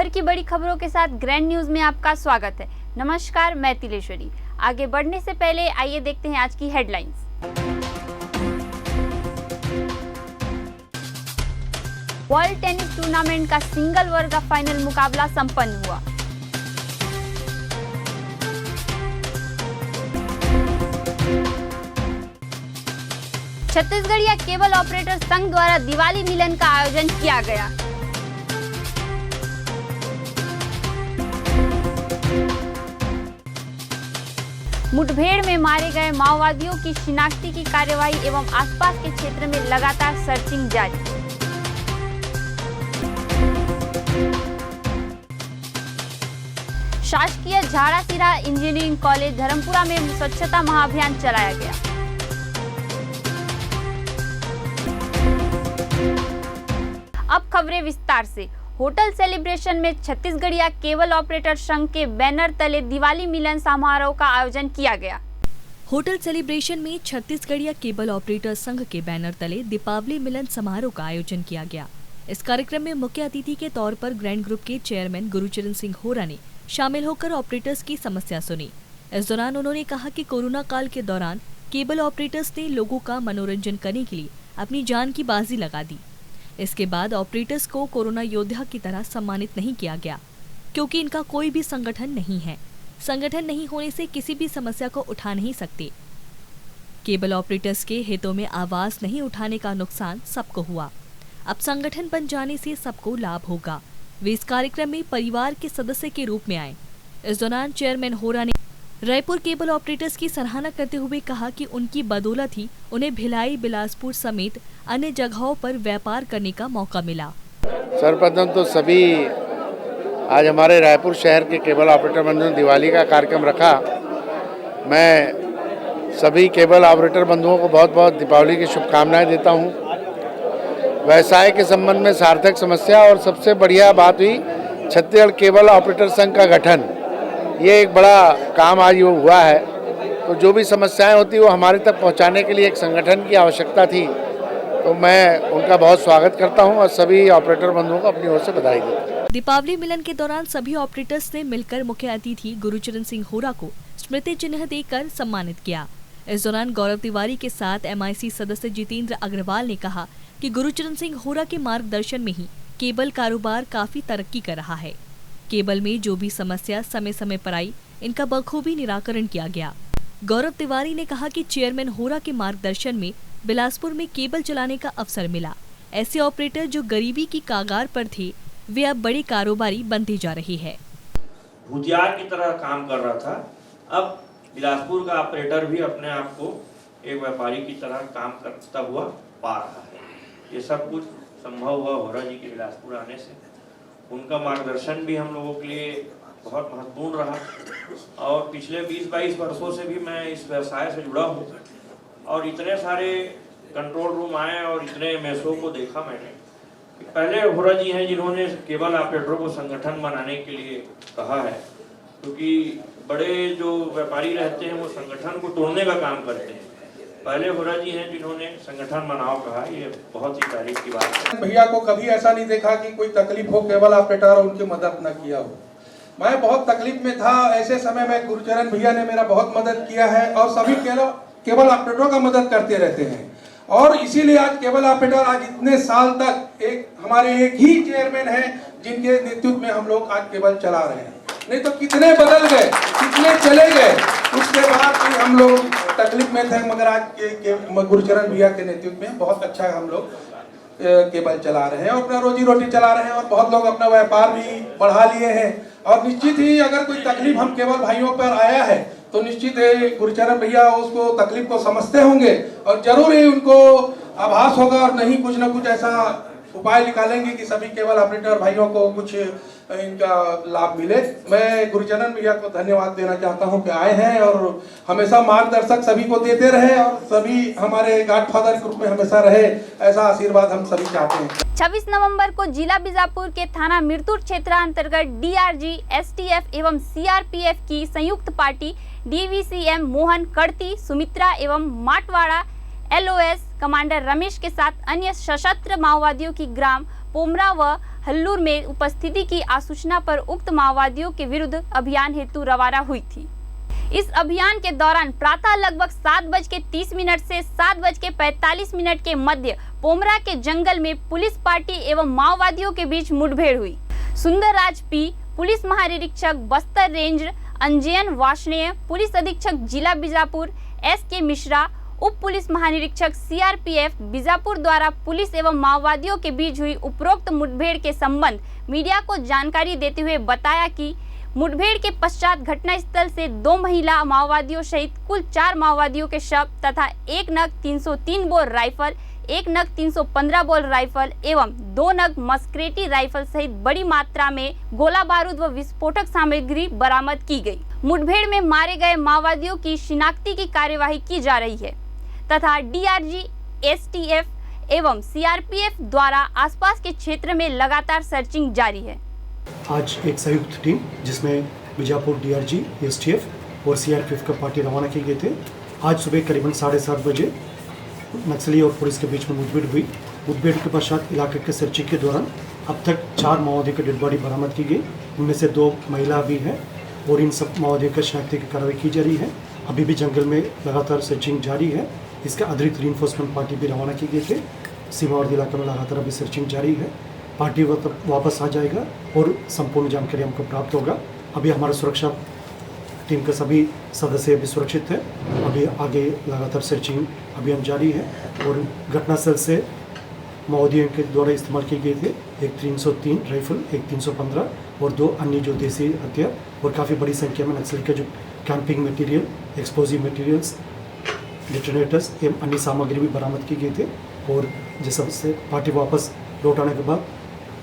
भर की बड़ी खबरों के साथ ग्रैंड न्यूज में आपका स्वागत है। नमस्कार, मैं तिलेश्वरी। आगे बढ़ने से पहले आइए देखते हैं आज की हेडलाइंस। वर्ल्ड टेनिस टूर्नामेंट का सिंगल वर्ग का फाइनल मुकाबला संपन्न हुआ। छत्तीसगढ़िया केबल ऑपरेटर संघ द्वारा दिवाली मिलन का आयोजन किया गया। मुठभेड़ में मारे गए माओवादियों की शिनाख्ती की कार्यवाही एवं आसपास के क्षेत्र में लगातार सर्चिंग जारी। शासकीय झाड़ासिरा इंजीनियरिंग कॉलेज धर्मपुरा में स्वच्छता महाअभियान चलाया गया। अब खबरें विस्तार से। होटल सेलिब्रेशन में छत्तीसगढ़िया केबल ऑपरेटर संघ के बैनर तले दिवाली मिलन समारोह का आयोजन किया गया। होटल सेलिब्रेशन में छत्तीसगढ़िया केबल ऑपरेटर संघ के बैनर तले दीपावली मिलन समारोह का आयोजन किया गया। इस कार्यक्रम में मुख्य अतिथि के तौर पर ग्रैंड ग्रुप के चेयरमैन गुरुचरण सिंह होरा ने शामिल होकर ऑपरेटर्स की समस्या सुनी। इस दौरान उन्होंने कहा कि कोरोना काल के दौरान केबल ऑपरेटर्स ने लोगों का मनोरंजन करने के लिए अपनी जान की बाजी लगा दी। इसके बाद ऑपरेटर्स को कोरोना योद्धा की तरह सम्मानित नहीं किया गया, क्योंकि इनका कोई भी संगठन नहीं है। संगठन नहीं होने से किसी भी समस्या को उठा नहीं सकते। केबल ऑपरेटर्स के हितों में आवाज नहीं उठाने का नुकसान सबको हुआ। अब संगठन बन जाने से सबको लाभ होगा। वे इस कार्यक्रम में परिवार के सदस्य के रूप में आए। इस दौरान चेयरमैन होरा ने रायपुर केबल ऑपरेटर्स की सराहना करते हुए कहा कि उनकी बदौलत ही उन्हें भिलाई, बिलासपुर समेत अन्य जगहों पर व्यापार करने का मौका मिला। सर्वप्रथम तो सभी आज हमारे रायपुर शहर के केबल ऑपरेटर बंधुओं ने दिवाली का कार्यक्रम रखा। मैं सभी केबल ऑपरेटर बंधुओं को बहुत बहुत दीपावली की शुभकामनाएं देता हूं। व्यवसाय के संबंध में सार्थक समस्या और सबसे बढ़िया बात हुई छत्तीसगढ़ केबल ऑपरेटर संघ का गठन। ये एक बड़ा काम आज वो हुआ है। तो जो भी समस्याएं होती वो हमारे तक पहुंचाने के लिए एक संगठन की आवश्यकता थी। तो मैं उनका बहुत स्वागत करता हूं और सभी ऑपरेटर बंधुओं को अपनी ओर से बधाई देता हूं। दीपावली मिलन के दौरान सभी ऑपरेटर्स ने मिलकर मुख्य अतिथि गुरुचरण सिंह होरा को स्मृति चिन्ह देकर सम्मानित किया। इस दौरान गौरव तिवारी के साथ MIC सदस्य जितेंद्र अग्रवाल ने कहा कि गुरुचरण सिंह होरा के मार्गदर्शन में ही केबल कारोबार काफी तरक्की कर रहा है। केबल में जो भी समस्या समय समय पर आई, इनका बखूबी निराकरण किया गया। गौरव तिवारी ने कहा कि चेयरमैन होरा के मार्गदर्शन में बिलासपुर में केबल चलाने का अवसर मिला। ऐसे ऑपरेटर जो गरीबी की कागार पर थे, वे अब बड़े कारोबारी बनते जा रहे हैं। भुजियार की तरह काम कर रहा था, अब बिलासपुर का ऑपरेटर भी अपने आप को एक व्यापारी की तरह काम करता हुआ पा रहा है। ये सब कुछ संभव हुआ होरा जी के बिलासपुर आने से। उनका मार्गदर्शन भी हम लोगों के लिए बहुत महत्वपूर्ण रहा और पिछले 20-22 वर्षों से भी मैं इस व्यवसाय से जुड़ा हूँ और इतने सारे कंट्रोल रूम आए और इतने MSO को देखा मैंने। पहले होरा जी हैं जिन्होंने केबल ऑपरेटरों को संगठन बनाने के लिए कहा है, क्योंकि बड़े जो व्यापारी रहते हैं वो संगठन को तोड़ने का काम करते हैं। पहले होरा जी हैं जिन्होंने संगठन बनाओ कहा, ये बहुत ही तारीफ की बात है। भैया को कभी ऐसा नहीं देखा कि कोई तकलीफ हो केबल ऑपरेटर और उनकी मदद न किया हो। मैं बहुत तकलीफ में था, ऐसे समय में गुरुचरण भैया ने मेरा बहुत मदद किया है और सभी केबल ऑपरेटरों का मदद करते रहते हैं। और इसीलिए आज केबल ऑपरेटर आज इतने साल तक हमारे एक ही चेयरमैन है जिनके नेतृत्व में हम लोग आज केबल चला रहे हैं। नहीं तो कितने बदल गए, कितने चले गए, उसके बाद भी हम लोग तकलीफ में थे, मगर आज गुरुचरण भैया के नेतृत्व में बहुत अच्छा हम लोग केबल चला रहे हैं और अपना रोजी रोटी चला रहे हैं और बहुत लोग अपना व्यापार भी बढ़ा लिए हैं। और निश्चित ही अगर कोई तकलीफ हम केबल भाइयों पर आया है तो निश्चित है गुरुचरण भैया उसको तकलीफ को समझते होंगे और जरूर ही उनको आभास होगा और नहीं कुछ न कुछ ऐसा उपाय निकालेंगे कि सभी केबल ऑपरेटर भाइयों को कुछ इनका लाभ मिले। मैं गुरुचरण भैया को धन्यवाद देना चाहता हूं कि आए हैं और हमेशा मार्गदर्शक सभी को देते रहे और सभी हमारे गॉडफादर के रूप में हमेशा रहे, ऐसा आशीर्वाद हम सभी चाहते हैं। 26 नवंबर को जिला बीजापुर के थाना मिरतुर क्षेत्र अंतर्गत DRG, STF एवं CRPF की संयुक्त पार्टी DVCM मोहन कड़ती, सुमित्रा एवं माटवाड़ा LOS कमांडर रमेश के साथ अन्य सशस्त्र माओवादियों की ग्राम पोमरा व हल्लूर में उपस्थिति की आसूचना पर उक्त माओवादियों के विरुद्ध अभियान हेतु रवाना हुई थी। इस अभियान के दौरान प्रातः लगभग 7:30 से 7:45 के मध्य पोमरा के जंगल में पुलिस पार्टी एवं माओवादियों के बीच मुठभेड़ हुई। सुंदरराज पी, पुलिस महानिरीक्षक बस्तर रेंज अंजयन वार्ष्णेय, पुलिस अधीक्षक जिला बीजापुर SK मिश्रा, उप पुलिस महानिरीक्षक CRPF बीजापुर द्वारा पुलिस एवं माओवादियों के बीच हुई उपरोक्त मुठभेड़ के संबंध मीडिया को जानकारी देते हुए बताया कि मुठभेड़ के पश्चात घटनास्थल से 2 महिला माओवादियों सहित कुल 4 माओवादियों के शव तथा 1 नग 303 बोर राइफल, 1 नग 315 बोर राइफल एवं 2 नग मस्केटी राइफल सहित बड़ी मात्रा में गोला बारूद व विस्फोटक सामग्री बरामद की गई। मुठभेड़ में मारे गए माओवादियों की शिनाख्ती की कार्यवाही की जा रही है तथा DRG, STF एवं CRPF द्वारा आसपास के क्षेत्र में लगातार सर्चिंग जारी है। आज एक संयुक्त टीम जिसमें बीजापुर DRG, STF और CRPF का पार्टी रवाना किए गए थे। आज सुबह करीबन 7:30 बजे नक्सली और पुलिस के बीच में मुठभेड़ हुई। मुठभेड़ के पश्चात इलाके के सर्चिंग के दौरान अब तक 4 माओवादियों की डेड बॉडी बरामद की गई। इनमें से 2 महिला भी हैं और इन सब माओवादियों की शिनाख्ती की कार्रवाई की जा रही है। अभी भी जंगल में लगातार सर्चिंग जारी है। इसका अतिरिक्त रीइंफोर्समेंट पार्टी भी रवाना की गए थे। सीमावर्ती इलाके में लगातार अभी सर्चिंग जारी है। पार्टी वापस आ जाएगा और संपूर्ण जानकारी हमको प्राप्त होगा। अभी हमारा सुरक्षा टीम के सभी सदस्य अभी सुरक्षित है। अभी आगे लगातार सर्चिंग अभियान जारी है और घटनास्थल से माओवादियों के द्वारा इस्तेमाल किए गए थे एक 303 राइफल, एक 315 और 2 अन्य जो देसी हथियार और काफ़ी बड़ी संख्या में नक्सली का जो camping material, explosive materials, detonators एवं अन्य सामग्री भी बरामद की गए थे। और जिस सबसे पार्टी वापस लौट आने के बाद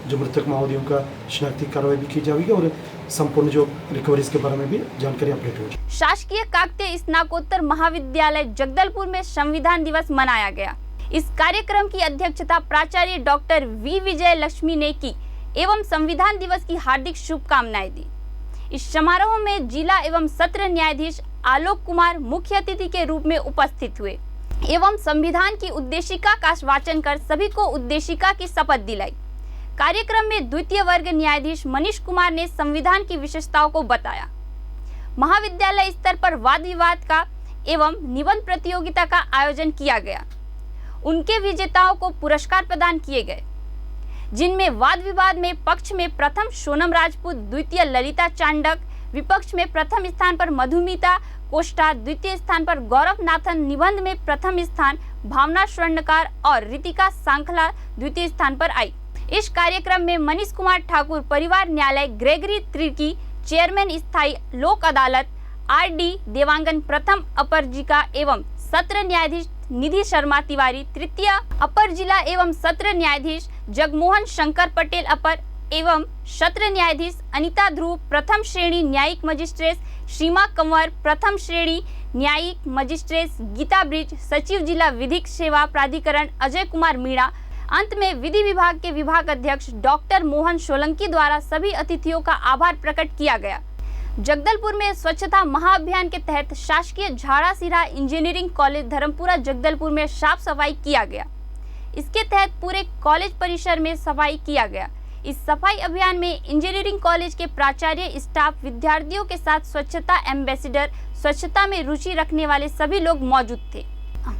जो मृतक माओवादियों का शिनाख्ती कार्रवाई भी की जाएगी और संपूर्ण जो रिकवरीज के बारे में भी जानकारी अपडेट होगी। शासकीय काकतीय स्नातकोत्तर महाविद्यालय जगदलपुर में संविधान दिवस मनाया गया। इस कार्यक्रम की अध्यक्षता प्राचार्य डॉक्टर V विजय लक्ष्मी ने की एवं संविधान दिवस की हार्दिक शुभकामनाएं दी। इस समारोह में जिला एवं सत्र न्यायाधीश आलोक कुमार मुख्य अतिथि के रूप में उपस्थित हुए एवं संविधान की उद्देशिका का वाचन कर सभी को उद्देशिका की शपथ दिलाई। कार्यक्रम में द्वितीय वर्ग न्यायाधीश मनीष कुमार ने संविधान की विशेषताओं को बताया। महाविद्यालय स्तर पर वाद विवाद का एवं निबंध प्रतियोगिता का आयोजन किया गया। उनके विजेताओं को पुरस्कार प्रदान किए गए, जिनमें वाद विवाद में पक्ष में प्रथम सोनम राजपूत, द्वितीय ललिता चांडक, विपक्ष में प्रथम स्थान पर मधुमिता कोष्टा, द्वितीय स्थान पर गौरव नाथन, निबंध में प्रथम स्थान भावना स्वर्णकार और रितिका सांखला द्वितीय स्थान पर आई। इस कार्यक्रम में मनीष कुमार ठाकुर परिवार न्यायालय ग्रेगरी त्रिकी, चेयरमैन स्थायी लोक अदालत RD देवांगन प्रथम अपरजिका एवं सत्र न्यायाधीश निधि शर्मा तिवारी, तृतीय अपर जिला एवं सत्र न्यायाधीश जगमोहन शंकर पटेल अपर एवं सत्र न्यायाधीश अनिता ध्रुव, प्रथम श्रेणी न्यायिक मजिस्ट्रेट सीमा कंवर, प्रथम श्रेणी न्यायिक मजिस्ट्रेट गीता ब्रिज, सचिव जिला विधिक सेवा प्राधिकरण अजय कुमार मीणा। अंत में विधि विभाग के विभाग अध्यक्ष डॉक्टर मोहन सोलंकी द्वारा सभी अतिथियों का आभार प्रकट किया गया। जगदलपुर में स्वच्छता महाअभियान के तहत शासकीय झाड़ा सिरा इंजीनियरिंग कॉलेज धर्मपुरा जगदलपुर में साफ सफाई किया गया। इसके तहत पूरे कॉलेज परिसर में सफाई किया गया। इस सफाई अभियान में इंजीनियरिंग कॉलेज के प्राचार्य, स्टाफ, विद्यार्थियों के साथ स्वच्छता एम्बेसडर, स्वच्छता में रुचि रखने वाले सभी लोग मौजूद थे।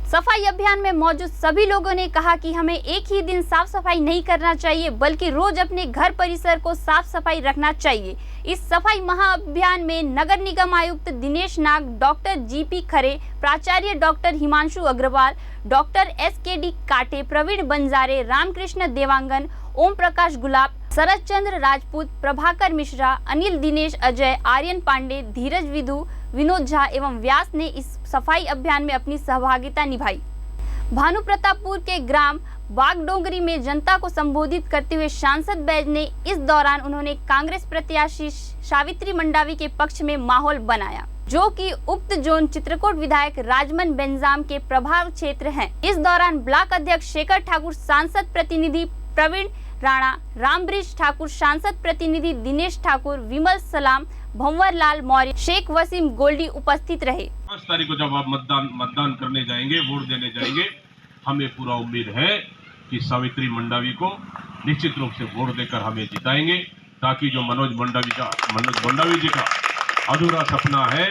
सफाई अभियान में मौजूद सभी लोगों ने कहा कि हमें एक ही दिन साफ सफाई नहीं करना चाहिए, बल्कि रोज अपने घर परिसर को साफ सफाई रखना चाहिए। इस सफाई महाअभियान में नगर निगम आयुक्त दिनेश नाग, डॉक्टर GP खरे, प्राचार्य doctor Himanshu Agarwal, doctor SKD Kate, Praveen बंजारे, रामकृष्ण देवांगन, ओम प्रकाश गुलाब, शरद चंद्र राजपूत, प्रभाकर मिश्रा, अनिल दिनेश अजय, आर्यन पांडे, धीरज विधु, विनोद झा एवं व्यास ने इस सफाई अभियान में अपनी सहभागिता निभाई। भानु प्रतापपुर के ग्राम बागडोंगरी में जनता को संबोधित करते हुए सांसद बैज ने इस दौरान उन्होंने कांग्रेस प्रत्याशी सावित्री मंडावी के पक्ष में माहौल बनाया, जो कि उक्त जोन चित्रकूट विधायक राजमन बेंजाम के प्रभाव क्षेत्र हैं। इस दौरान ब्लॉक अध्यक्ष शेखर ठाकुर, सांसद प्रतिनिधि प्रवीण राणा, रामब्रिज ठाकुर, सांसद प्रतिनिधि दिनेश ठाकुर, विमल सलाम, भंवर लाल मौर्य, शेख वसीम गोल्डी उपस्थित रहे। 5 तारीख को जब आप मतदान करने जाएंगे, वोट देने जाएंगे, हमें पूरा उम्मीद है कि सावित्री मंडावी को निश्चित रूप से वोट देकर हमें जिताएंगे, ताकि जो मनोज मंडावी जी का अधूरा सपना है,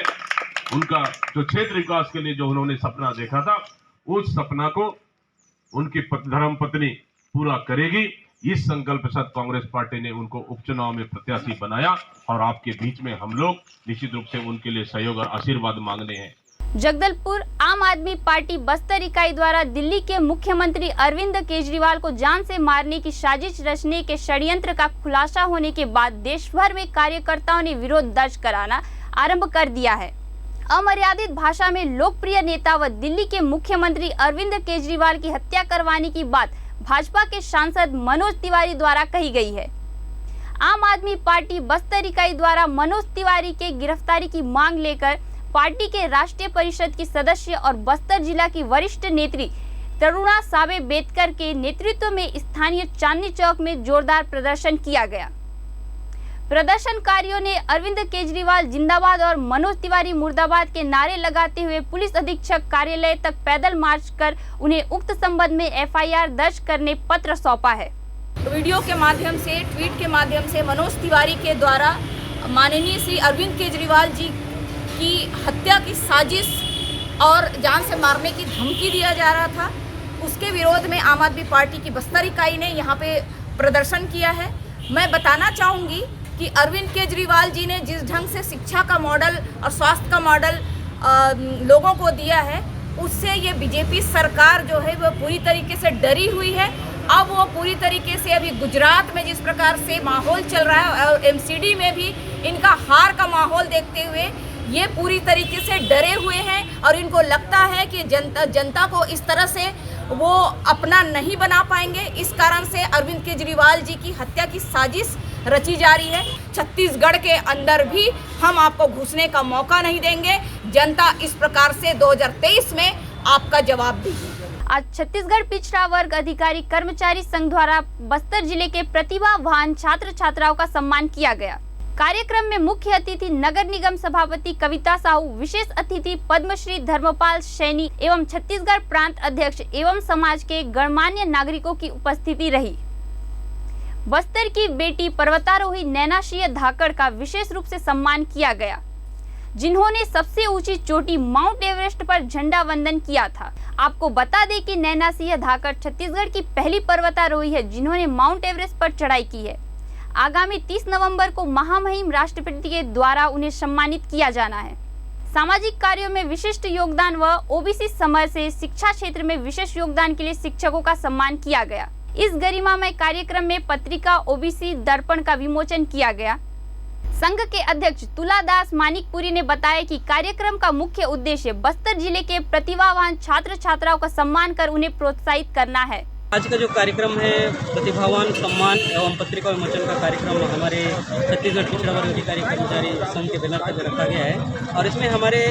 उनका जो क्षेत्र विकास के लिए जो उन्होंने सपना देखा था, उस सपना को उनकी धर्म पत्नी पूरा करेगी। इस संकल्प के साथ कांग्रेस पार्टी ने उनको उपचुनाव में प्रत्याशी बनाया और आपके बीच में हम लोग निश्चित रूप से उनके लिए सहयोग और आशीर्वाद मांगने हैं। जगदलपुर आम आदमी पार्टी बस्तर इकाई द्वारा दिल्ली के मुख्यमंत्री अरविंद केजरीवाल को जान से मारने की साजिश रचने के षड्यंत्र का खुलासा होने के बाद देश भर में कार्यकर्ताओं ने विरोध दर्ज कराना आरंभ कर दिया है। अमर्यादित भाषा में लोकप्रिय नेता व दिल्ली के मुख्यमंत्री अरविंद केजरीवाल की हत्या करवाने की बात भाजपा के सांसद मनोज तिवारी द्वारा कही गई है। आम आदमी पार्टी बस्तर इकाई द्वारा मनोज तिवारी के गिरफ्तारी की मांग लेकर पार्टी के राष्ट्रीय परिषद की सदस्य और बस्तर जिला की वरिष्ठ नेत्री तरुणा साबे बेतकर के नेतृत्व में स्थानीय चांदनी चौक में जोरदार प्रदर्शन किया गया। प्रदर्शनकारियों ने अरविंद केजरीवाल जिंदाबाद और मनोज तिवारी मुर्दाबाद के नारे लगाते हुए पुलिस अधीक्षक कार्यालय तक पैदल मार्च कर उन्हें उक्त संबंध में एफआईआर दर्ज करने पत्र सौंपा है। वीडियो के माध्यम से, ट्वीट के माध्यम से मनोज तिवारी के द्वारा माननीय श्री अरविंद केजरीवाल जी की हत्या की साजिश और जान से मारने की धमकी दिया जा रहा था, उसके विरोध में आम आदमी पार्टी की बस्तर इकाई ने यहाँ पे प्रदर्शन किया है। मैं बताना चाहूँगी कि अरविंद केजरीवाल जी ने जिस ढंग से शिक्षा का मॉडल और स्वास्थ्य का मॉडल लोगों को दिया है, उससे ये बीजेपी सरकार जो है वो पूरी तरीके से डरी हुई है। अब वो पूरी तरीके से अभी गुजरात में जिस प्रकार से माहौल चल रहा है और एमसीडी में भी इनका हार का माहौल देखते हुए ये पूरी तरीके से डरे हुए हैं और इनको लगता है कि जनता को इस तरह से वो अपना नहीं बना पाएंगे। इस कारण से अरविंद केजरीवाल जी की हत्या की साजिश रची जा रही है। छत्तीसगढ़ के अंदर भी हम आपको घुसने का मौका नहीं देंगे। जनता इस प्रकार से 2023 में आपका जवाब देगी। आज छत्तीसगढ़ पिछड़ा वर्ग अधिकारी कर्मचारी संघ द्वारा बस्तर जिले के प्रतिभावान छात्र छात्राओं का सम्मान किया गया। कार्यक्रम में मुख्य अतिथि नगर निगम सभापति कविता साहू, विशेष अतिथि पद्मश्री धर्मपाल सैनी एवं छत्तीसगढ़ प्रांत अध्यक्ष एवं समाज के गणमान्य नागरिकों की उपस्थिति रही। बस्तर की बेटी पर्वतारोही नैना सिंह धाकड़ का विशेष रूप से सम्मान किया गया, जिन्होंने सबसे ऊंची चोटी माउंट एवरेस्ट पर झंडा वंदन किया था। आपको बता दें कि नैना सिंह धाकड़ छत्तीसगढ़ की पहली पर्वतारोही है जिन्होंने माउंट एवरेस्ट पर चढ़ाई की है। आगामी 30 नवंबर को महामहिम राष्ट्रपति के द्वारा उन्हें सम्मानित किया जाना है। सामाजिक कार्यों में विशिष्ट योगदान व ओबीसी समाज से शिक्षा क्षेत्र में विशेष योगदान के लिए शिक्षकों का सम्मान किया गया। इस गरिमामय कार्यक्रम में पत्रिका ओबीसी दर्पण का विमोचन किया गया। संघ के अध्यक्ष तुलादास मानिकपुरी ने बताया कि कार्यक्रम का मुख्य उद्देश्य बस्तर जिले के प्रतिभावान छात्र छात्राओं का सम्मान कर उन्हें प्रोत्साहित करना है। आज का जो कार्यक्रम है प्रतिभावान सम्मान एवं पत्रिका विमोचन का कार्यक्रम हमारे छत्तीसगढ़ पिछड़ा वर्ग अधिकारी कर्मचारी संघ के बैनर पर रखा गया है और इसमें हमारे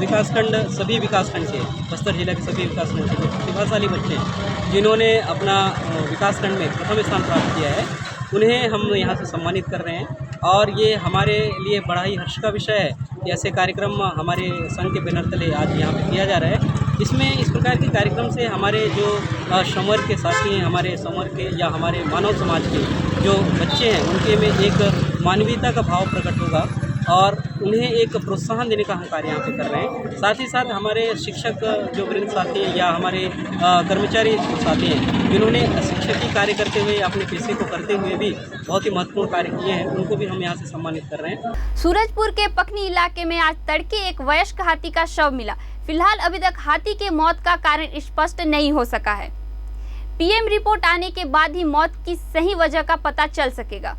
विकासखंड सभी विकासखंड के बस्तर जिला के सभी विकासखंड के प्रतिभाशाली बच्चे जिन्होंने अपना विकासखंड में प्रथम स्थान प्राप्त किया है उन्हें हम यहाँ से सम्मानित कर रहे हैं और ये हमारे लिए बड़ा ही हर्ष का विषय है कि ऐसे कार्यक्रम हमारे संघ के बैनर तले आज यहाँ पे किया जा रहा है। इसमें इस प्रकार के कार्यक्रम से हमारे जो समर के साथी हैं, हमारे समर के या हमारे मानव समाज के जो बच्चे हैं उनके में एक मानवीयता का भाव प्रकट होगा और उन्हें एक प्रोत्साहन देने का हम कार्य यहाँ पे कर रहे हैं। साथ ही साथ हमारे शिक्षक जो वृंद साथी हैं या हमारे कर्मचारी साथी हैं जिन्होंने शिक्षकीय कार्य करते हुए अपने पेशे को करते हुए भी बहुत ही महत्वपूर्ण कार्य किए हैं, उनको भी हम यहाँ से सम्मानित कर रहे हैं। सूरजपुर के पकनी इलाके में आज तड़के एक वयस्क हाथी का शव मिला। फिलहाल अभी तक हाथी के मौत का कारण स्पष्ट नहीं हो सका है। पीएम रिपोर्ट आने के बाद ही मौत की सही वजह का पता चल सकेगा।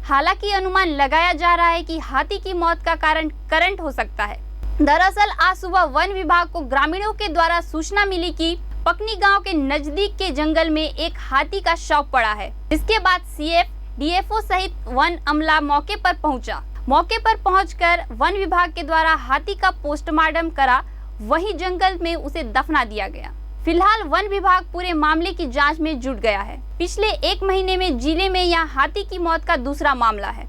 हालांकि अनुमान लगाया जा रहा है कि हाथी की मौत का कारण करंट हो सकता है। दरअसल आज सुबह वन विभाग को ग्रामीणों के द्वारा सूचना मिली कि पकनी गांव के नजदीक के जंगल में एक हाथी का शव पड़ा है। इसके बाद सीएफ, डीएफओ सहित वन अमला मौके पर पहुंचा। मौके पर पहुंचकर वन विभाग के द्वारा हाथी का पोस्टमार्टम करा, वहीं जंगल में उसे दफना दिया गया। फिलहाल वन विभाग पूरे मामले की जांच में जुट गया है। पिछले 1 महीने में जिले में यहां हाथी की मौत का दूसरा मामला है।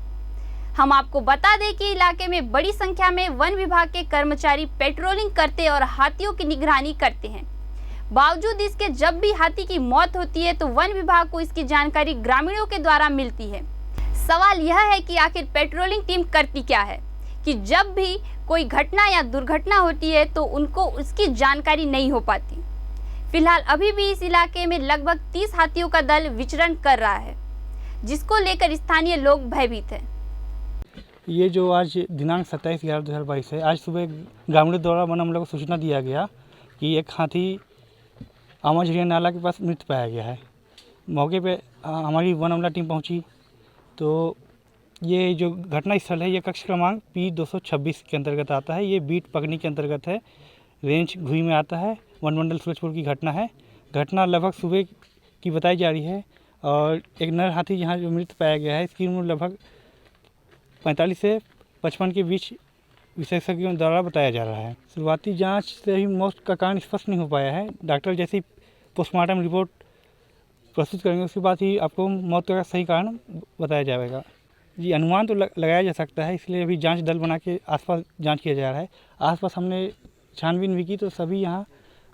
हम आपको बता दें कि इलाके में बड़ी संख्या में वन विभाग के कर्मचारी पेट्रोलिंग करते और हाथियों की निगरानी करते हैं। बावजूद इसके जब भी हाथी की मौत होती है तो वन विभाग को इसकी जानकारी ग्रामीणों के द्वारा मिलती है। सवाल यह है कि आखिर पेट्रोलिंग टीम करती क्या है कि जब भी कोई घटना या दुर्घटना होती है तो उनको उसकी जानकारी नहीं हो पाती। फिलहाल अभी भी इस इलाके में लगभग 30 हाथियों का दल विचरण कर रहा है, जिसको लेकर स्थानीय लोग भयभीत हैं। ये जो आज दिनांक 27/11/2022 है, आज सुबह ग्रामीणों द्वारा वन अमला को सूचना दिया गया कि एक हाथी आमाझरिया नाला के पास मृत पाया गया है। मौके पे हमारी वन अमला टीम पहुंची तो ये जो घटना स्थल है ये कक्ष क्रमांक P-226 के अंतर्गत आता है। ये बीट पकनी के अंतर्गत है, रेंज घुई में आता है। वन मंडल सूरजपुर की घटना है। घटना लगभग सुबह की बताई जा रही है और एक नर हाथी यहाँ जो मृत पाया गया है इसकी उम्र लगभग 45 से 55 के बीच विशेषज्ञों द्वारा बताया जा रहा है। शुरुआती जांच से ही मौत का कारण स्पष्ट नहीं हो पाया है। डॉक्टर जैसी पोस्टमार्टम रिपोर्ट प्रस्तुत करेंगे उसके बाद ही आपको मौत का सही कारण बताया जाएगा। जी, अनुमान तो लगाया जा सकता है, इसलिए अभी जांच दल बना के आसपास जांच किया जा रहा है। आसपास हमने छानबीन भी की तो सभी यहाँ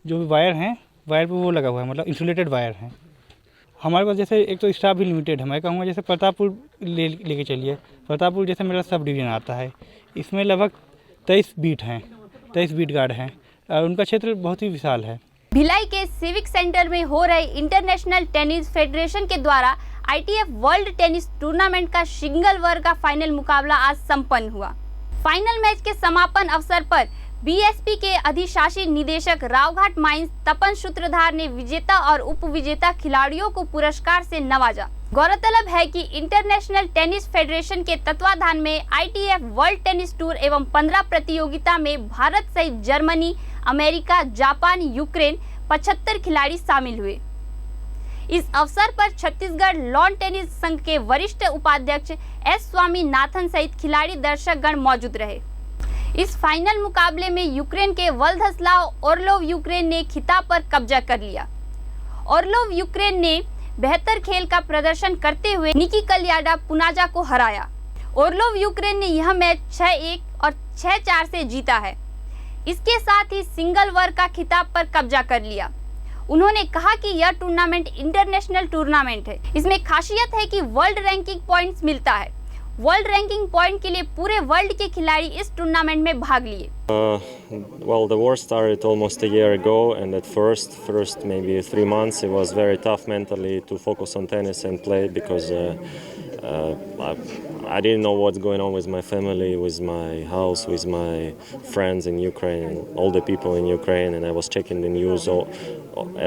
जो वायर हैं, वायर पे वो लगा हुआ है, मतलब इंसुलेटेड वायर हैं। हमारे पास जैसे एक तो स्टाफ भी लिमिटेड है। मैं कहूँगा जैसे प्रतापपुर लेके चलिए। प्रतापपुर जैसे मेरा सब डिवीज़न आता है, इसमें लगभग 23 बीट हैं, 23 बीट गार्ड हैं और उनका क्षेत्र बहुत ही विशाल है। भिलाई के सिविक सेंटर में हो रहे इंटरनेशनल टेनिस फेडरेशन के द्वारा ITF वर्ल्ड टेनिस टूर्नामेंट का सिंगल वर्ग का फाइनल मुकाबला आज संपन्न हुआ। फाइनल मैच के समापन अवसर पर BSP के अधिशासी निदेशक रावघाट माइंस तपन सूत्रधार ने विजेता और उप विजेता खिलाड़ियों को पुरस्कार से नवाजा। गौरतलब है कि इंटरनेशनल टेनिस फेडरेशन के तत्वाधान में ITF वर्ल्ड टेनिस टूर एवं 15 प्रतियोगिता में भारत सहित जर्मनी, अमेरिका, जापान, यूक्रेन 75 खिलाड़ी शामिल हुए। इस अवसर पर छत्तीसगढ़ लॉन टेनिस संघ के वरिष्ठ उपाध्यक्ष S स्वामीनाथन सहित खिलाड़ी दर्शक गण मौजूद रहे। इस फाइनल मुकाबले में यूक्रेन के व्लादिस्लाव ओरलोव यूक्रेन ने खिताब पर कब्जा कर लिया। ओरलोव यूक्रेन ने बेहतर खेल का प्रदर्शन करते हुए निकी कलियाडा पुनाजा को हराया। ओरलोव यूक्रेन ने यह मैच 6-1 और 6-4 से जीता है। इसके साथ ही सिंगल वर्ग का खिताब पर कब्जा कर लिया। उन्होंने कहा कि यह टूर्नामेंट इंटरनेशनल टूर्नामेंट है। इसमें खासियत है कि वर्ल्ड रैंकिंग पॉइंट्स मिलता है। वर्ल्ड रैंकिंग पॉइंट के लिए पूरे वर्ल्ड के खिलाड़ी इस टूर्नामेंट में भाग लिए। Well, the war started almost a year ago, and at first maybe 3 months, it was very tough mentally to focus on tennis and play because I didn't know what's going on with my family, with my house, with my friends in Ukraine, all the people in Ukraine, and I was checking the news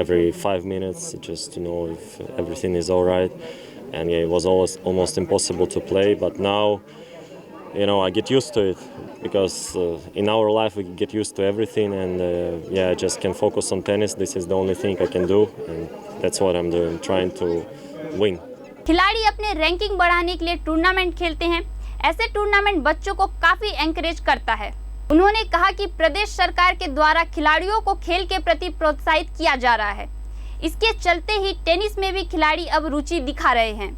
every 5 minutes just to know if everything is all right. And yeah, it was almost impossible to play, but now, you know, I get used to it because in our life we get used to everything, and yeah, I just can focus on tennis. This is the only thing I can do, and that's what I'm doing, trying to win. खिलाड़ी अपने ranking बढ़ाने के लिए tournament खेलते हैं। ऐसे tournament बच्चों को काफी एनकरेज करता है। उन्होंने कहा कि प्रदेश सरकार के द्वारा खिलाड़ियों को खेल के प्रति प्रोत्साहित किया जा रहा है। इसके चलते ही टेनिस में भी खिलाड़ी अब रुचि दिखा रहे हैं।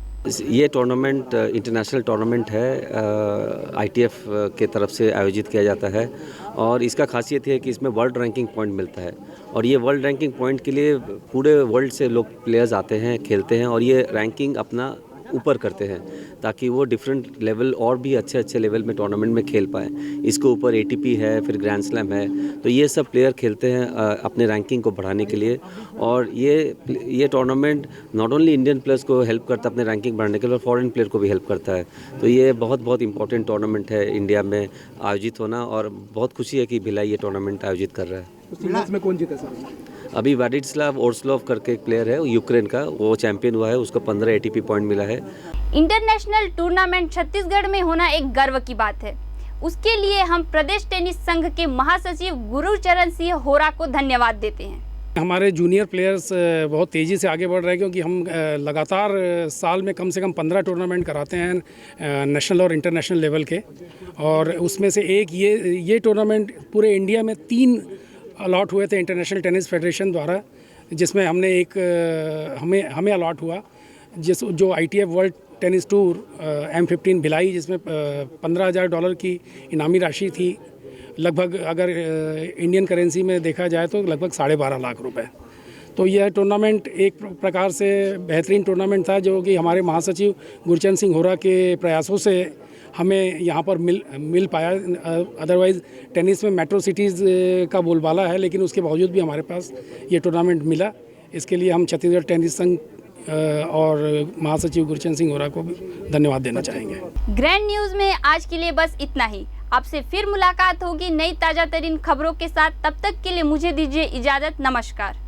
ये टूर्नामेंट इंटरनेशनल टूर्नामेंट है, ITF के तरफ से आयोजित किया जाता है और इसका खासियत है कि इसमें वर्ल्ड रैंकिंग पॉइंट मिलता है और ये वर्ल्ड रैंकिंग पॉइंट के लिए पूरे वर्ल्ड से लोग प्लेयर्स आते हैं, खेलते हैं और ये रैंकिंग अपना ऊपर करते हैं ताकि वो डिफरेंट लेवल और भी अच्छे लेवल में टूर्नामेंट में खेल पाएँ। इसके ऊपर ATP है, फिर ग्रैंड स्लैम है, तो ये सब प्लेयर खेलते हैं अपने रैंकिंग को बढ़ाने के लिए और ये tournament not only Indian players को हेल्प करता है अपने रैंकिंग बढ़ाने के लिए, फॉरेन प्लेयर को भी हेल्प करता है। तो ये बहुत इंपॉर्टेंट टूर्नामेंट है इंडिया में आयोजित होना और बहुत खुशी है कि भिलाई ये टूर्नामेंट आयोजित कर रहा है। में कौन जीता सर? अभी व्लादिस्लाव ओरलोव करके एक प्लेयर है यूक्रेन का, वो चैंपियन हुआ है, उसको 15 ATP पॉइंट मिला है। इंटरनेशनल टूर्नामेंट छत्तीसगढ़ में होना एक गर्व की बात है। उसके लिए हम प्रदेश टेनिस संघ के महासचिव गुरुचरण सिंह होरा को धन्यवाद देते हैं। हमारे जूनियर प्लेयर्स बहुत तेज़ी से आगे बढ़ रहे हैं क्योंकि हम लगातार साल में कम से कम 15 टूर्नामेंट कराते हैं नेशनल और इंटरनेशनल लेवल के, और उसमें से एक ये टूर्नामेंट पूरे इंडिया में 3 अलॉट हुए थे इंटरनेशनल टेनिस फेडरेशन द्वारा, जिसमें हमें अलॉट हुआ जो ITF world tennis tour M15 Bhilai, जिसमें $15,000 की इनामी राशि थी। लगभग अगर इंडियन करेंसी में देखा जाए तो लगभग 12.5 लाख रुपए। तो यह टूर्नामेंट एक प्रकार से बेहतरीन टूर्नामेंट था, जो कि हमारे महासचिव गुरचरण सिंह होरा के प्रयासों से हमें यहाँ पर मिल पाया। अदरवाइज़ टेनिस में मेट्रो सिटीज़ का बोलबाला है, लेकिन उसके बावजूद भी हमारे पास ये टूर्नामेंट मिला। इसके लिए हम छत्तीसगढ़ टेनिस संघ और महासचिव गुरचरण सिंह होरा को भी धन्यवाद देना चाहेंगे। ग्रैंड न्यूज़ में आज के लिए बस इतना ही। आपसे फिर मुलाकात होगी नई ताज़ा तरीन खबरों के साथ। तब तक के लिए मुझे दीजिए इजाज़त। नमस्कार।